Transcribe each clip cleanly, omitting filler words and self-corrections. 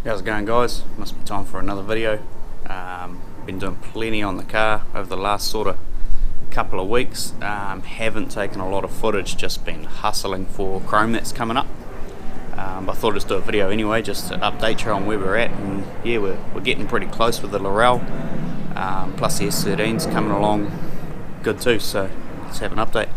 How's it going, guys? Must be time for another video. Been doing plenty on the car over the last sort of couple of weeks. Haven't taken a lot of footage, just been hustling for chrome that's coming up. I thought I'd just do a video anyway, just to update you on where we're at. And yeah, we're getting pretty close with the Laurel. Plus the S13's coming along good too, so let's have an update.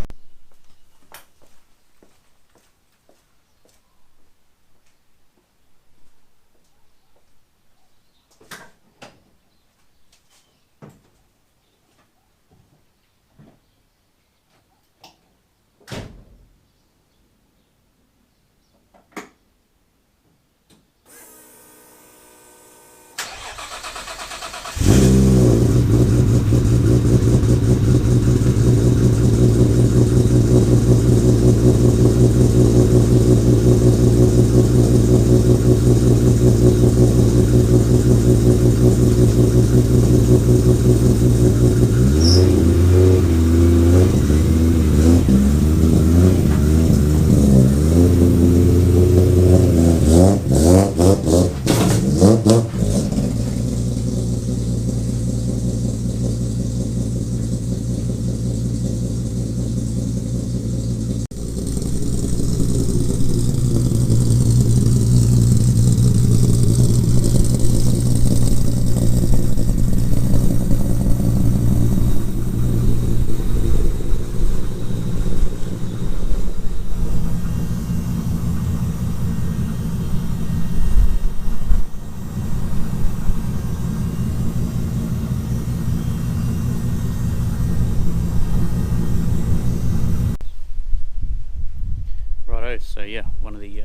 So yeah, one of the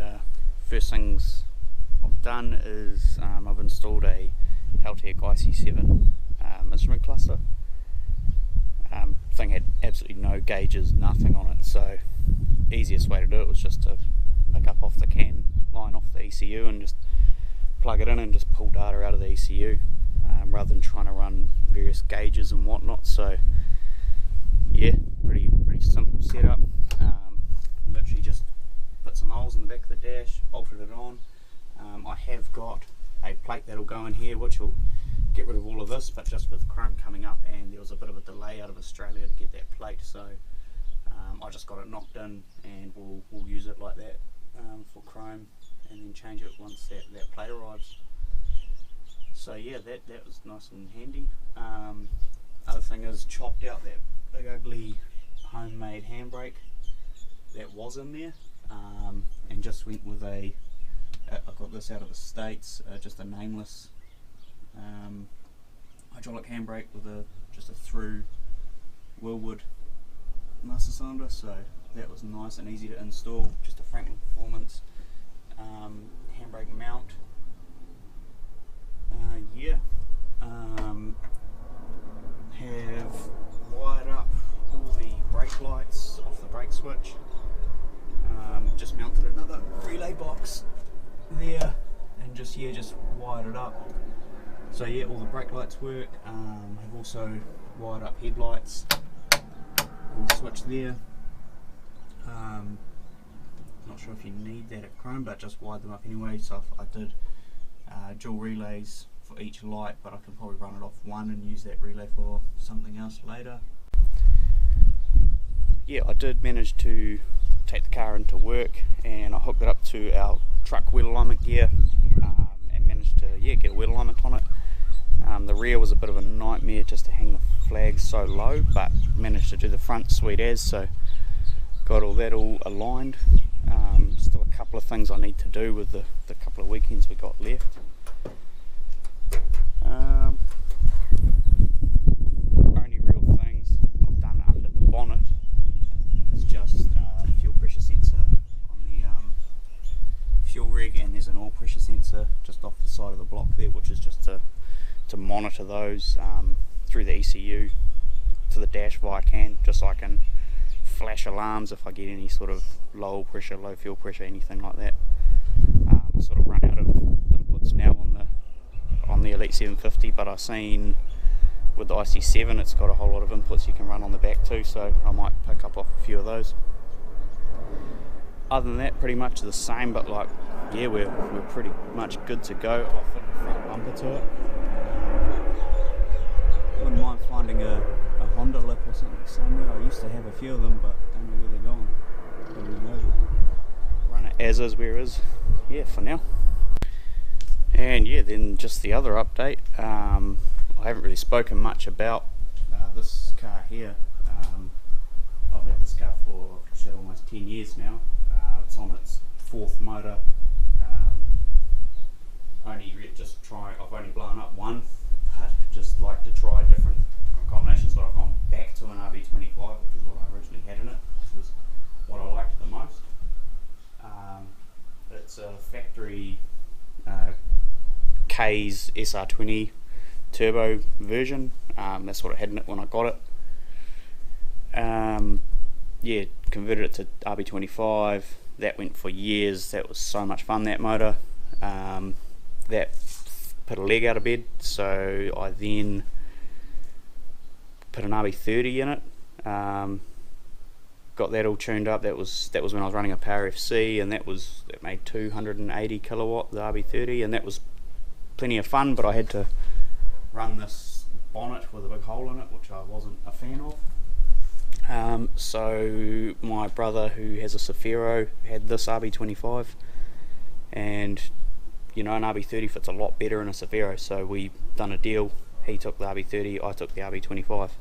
first things I've done is I've installed a Handbrake IC7 instrument cluster. Thing had absolutely no gauges, nothing on it, so easiest way to do it was just to pick up off the CAN line off the ECU and just plug it in and just pull data out of the ECU, rather than trying to run various gauges and whatnot. So yeah, pretty simple setup. Literally just put some holes in the back of the dash, bolted it on. I have got a plate that'll go in here which will get rid of all of this, but just with chrome coming up and there was a bit of a delay out of Australia to get that plate, so I just got it knocked in and we'll use it like that for chrome and then change it once that plate arrives. So yeah, that was nice and handy. Other thing is, chopped out that big ugly homemade handbrake that was in there, and just went with I got this out of the States, just a nameless hydraulic handbrake with just a through Willwood master cylinder, so that was nice and easy to install. Just a Franklin Performance handbrake mount. Have wired up all the brake lights off the brake switch. Just mounted another relay box there and just wired it up. So yeah, all the brake lights work. Have also wired up headlights and the switch there. Not sure if you need that at chrome, but just wired them up anyway. So I did dual relays for each light, but I can probably run it off one and use that relay for something else later. Yeah, I did manage to take the car into work and I hooked it up to our truck wheel alignment gear, and managed to get a wheel alignment on it. The rear was a bit of a nightmare just to hang the flags so low, but managed to do the front sweet as, so got all that all aligned. Still a couple of things I need to do with the couple of weekends we got left. Only real things I've done under the bonnet is just fuel pressure sensor on the fuel rig, and there's an oil pressure sensor just off the side of the block there, which is just to monitor those through the ECU to the dash via CAN, just so I can flash alarms if I get any sort of low oil pressure, low fuel pressure, anything like that. I sort of run out of inputs now on the Elite 750, but I've seen with the IC7 it's got a whole lot of inputs you can run on the back too, so I might pick up off a few of those. Other than that, pretty much the same, but like yeah, we're pretty much good to go. I'll fit the front bumper to it. Wouldn't mind finding a Honda lip or something somewhere. I used to have a few of them, but don't know where they're going. Don't really know. Run it as is, where is. Yeah, for now. And yeah, then just the other update. I haven't really spoken much about this car here. I've had this car for shit, almost 10 years now. It's on its 4th motor. I've only blown up one, but just like to try different combinations. But I've gone back to an RB25, which is what I originally had in it. This is what I liked the most. It's a factory K's SR20 turbo version. That's what I had in it when I got it. Yeah, converted it to RB25. That went for years. That was so much fun, that motor. That put a leg out of bed, so I then put an RB30 in it. Got that all tuned up. That was when I was running a Power FC, and that made 280 kilowatt, the RB30, and that was plenty of fun. But I had to run this bonnet with a big hole in it, which I wasn't a fan of. So my brother, who has a Safiro, had this RB25, and you know, an RB30 fits a lot better in a Safiro, so we done a deal. He took the RB30, I took the RB25.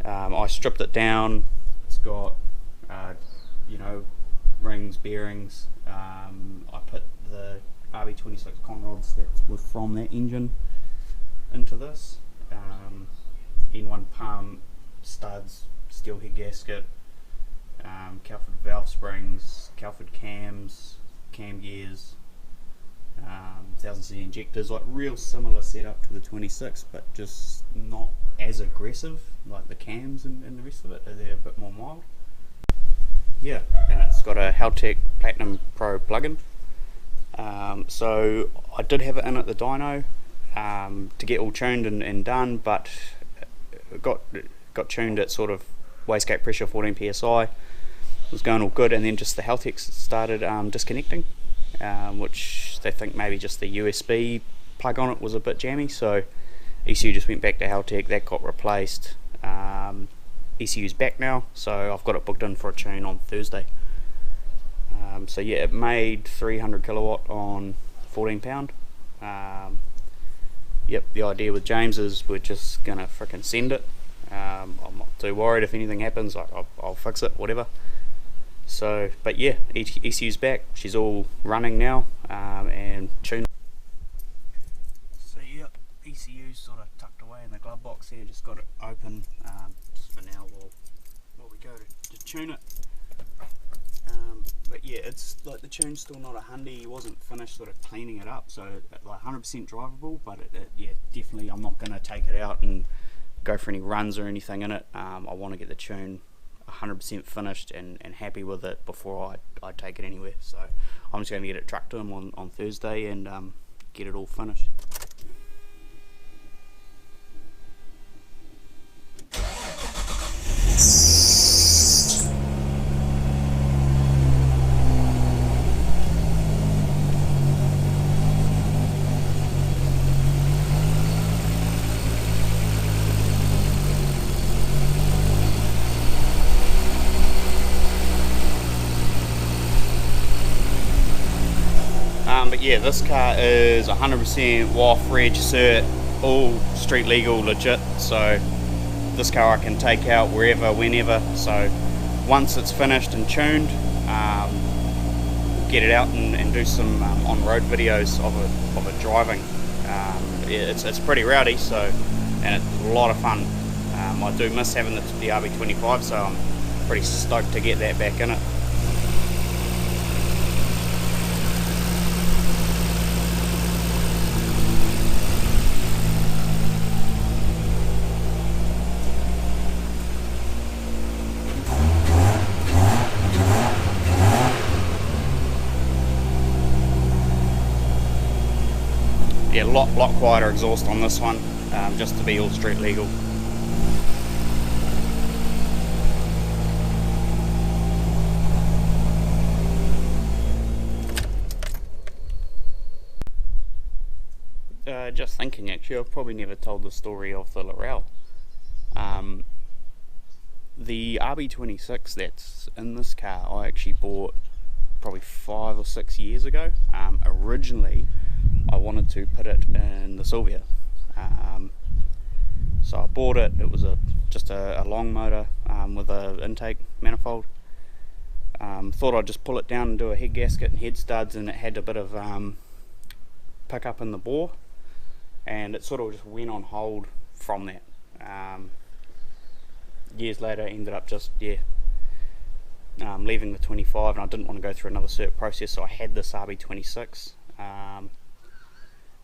I stripped it down. It's got you know, rings, bearings. I put the RB26 conrods that were from that engine into this. N1 pump, studs, steel head gasket, Calford valve springs, Calford cams, cam gears, 1000cc injectors, like real similar setup to the 26, but just not as aggressive like the cams and the rest of it. They're a bit more mild. Yeah, and it's got a Haltech Platinum Pro plug-in. So I did have it in at the dyno to get all tuned and done, but it got tuned at sort of wastegate pressure 14 psi. It was going all good, and then just the Haltech started disconnecting, which they think maybe just the USB plug on it was a bit jammy, so ECU just went back to Haltech. That got replaced. ECU's back now, so I've got it booked in for a tune on Thursday. So yeah, it made 300 kilowatt on 14 pound. Yep, the idea with James is we're just gonna frickin' send it. I'm not too worried. If anything happens, I'll fix it, whatever. So, but yeah, ECU's back. She's all running now, and tuned. So yeah, ECU's sort of tucked away in the glove box here. Just got it open just for now while we go to tune it. But yeah, it's like the tune's still not a Hyundai. He wasn't finished sort of cleaning it up, so like 100% drivable. But yeah, definitely, I'm not going to take it out and go for any runs or anything in it. I want to get the tune 100% finished and happy with it before I take it anywhere. So I'm just going to get it trucked to him on Thursday and get it all finished. But yeah, this car is 100% WOF, reg, cert, all street legal, legit. So this car I can take out wherever, whenever. So once it's finished and tuned, get it out and do some on-road videos of it driving. It's pretty rowdy, so, and it's a lot of fun. I do miss having the RB25, so I'm pretty stoked to get that back in it. Yeah, lot quieter exhaust on this one, just to be all street legal. just thinking actually, I've probably never told the story of the Laurel. The RB26 that's in this car I actually bought probably 5 or 6 years ago. Originally I wanted to put it in the Silvia. So I bought it, it was just a long motor with an intake manifold. Thought I'd just pull it down and do a head gasket and head studs, and it had a bit of pick up in the bore, and it sort of just went on hold from that. Years later ended up just leaving the 25, and I didn't want to go through another cert process, so I had this RB26,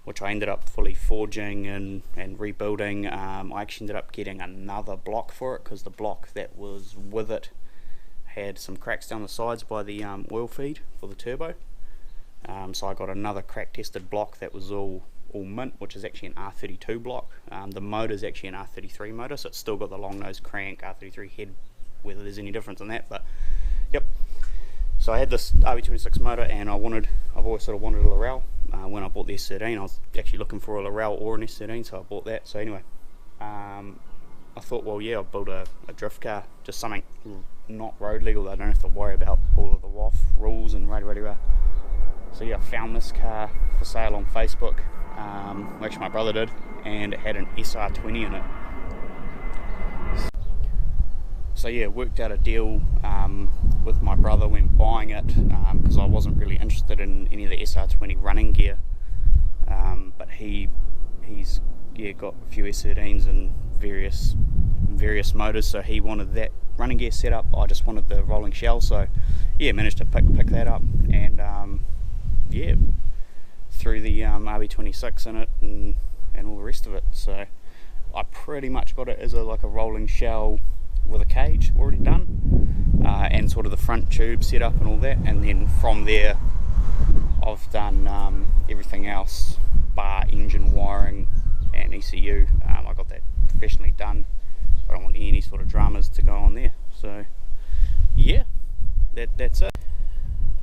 which I ended up fully forging and rebuilding. I actually ended up getting another block for it because the block that was with it had some cracks down the sides by the oil feed for the turbo. So I got another crack tested block that was all mint, which is actually an R32 block. The motor is actually an R33 motor, so it's still got the long nose crank, R33 head, whether there's any difference in that, but yep. So I had this RB26 motor, and I've always sort of wanted a Laurel. When I bought the S13, I was actually looking for a Laurel or an S13, so I bought that. So anyway, I thought, well, yeah, I'll build a drift car, just something not road legal that I don't have to worry about all of the WOF rules and rah. So yeah, I found this car for sale on Facebook. Actually my brother did, and it had an SR20 in it. So yeah, worked out a deal with my brother when buying it, because I wasn't really interested in any of the SR20 running gear, but he's got a few S13s and various motors, so he wanted that running gear set up. I just wanted the rolling shell, so yeah, managed to pick that up, and yeah, threw the RB26 in it and all the rest of it. So I pretty much got it as like a rolling shell with a cage already done, and sort of the front tube set up and all that, and then from there I've done everything else bar engine wiring and ECU. I got that professionally done. I don't want any sort of dramas to go on there. So yeah, that's it.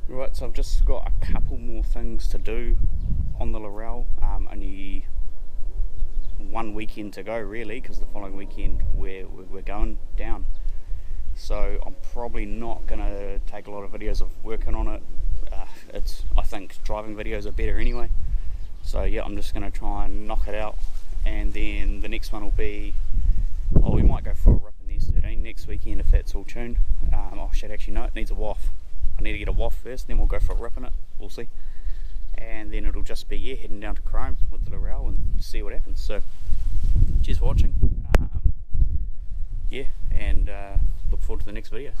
Right, so I've just got a couple more things to do on the Laurel. Only one weekend to go really, because the following weekend we're going down. So I'm probably not going to take a lot of videos of working on it. I think driving videos are better anyway. So yeah, I'm just going to try and knock it out, and then the next one will be, we might go for a rip in the S13 next weekend if that's all tuned. Oh shit, actually no, it needs a WOF. I need to get a WOF first, then we'll go for a rip in it, we'll see. And then it'll just be, yeah, heading down to Chrome with the Laurel and see what happens. So cheers for watching, yeah, and look forward to the next video.